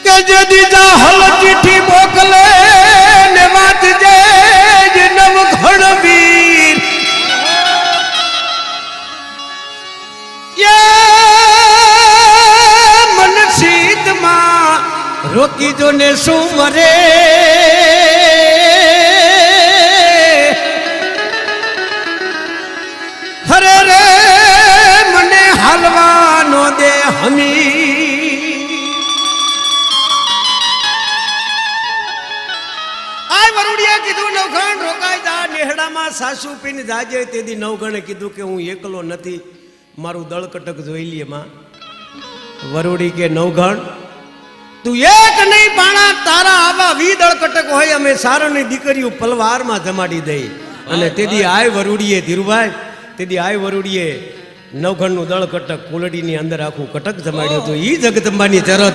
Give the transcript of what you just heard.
કે જે દીજા હલ ચીઠી મોકલે ને વાત જે નવ ઘડવીર મન સીતમાં રોકી જો ને શું મરે હરે રે મને હાલવાનો દે હમી આ વરુડિયા કીધું નવઘણ રોકાઈ જા નેહડામાં સાસુ પીને જાજે તેદી નવઘણે કીધું કે હું એકલો નથી મારું દળકટક જોઈ લે માં વરુડી કે નવઘણ તું એક નહીં પાણા તારા આવા 20 દળકટક હોય અમે સારણની દીકરીઓ પલવારમાં જમાડી દઈ અને તેદી આય વરુડીએ ધીરુભાઈ તેદી આય વરુડીએ નવઘણનું દળકટક કુલડીની અંદર આખું કટક જમાડ્યું હતું ઈ જગદંબાની ચરત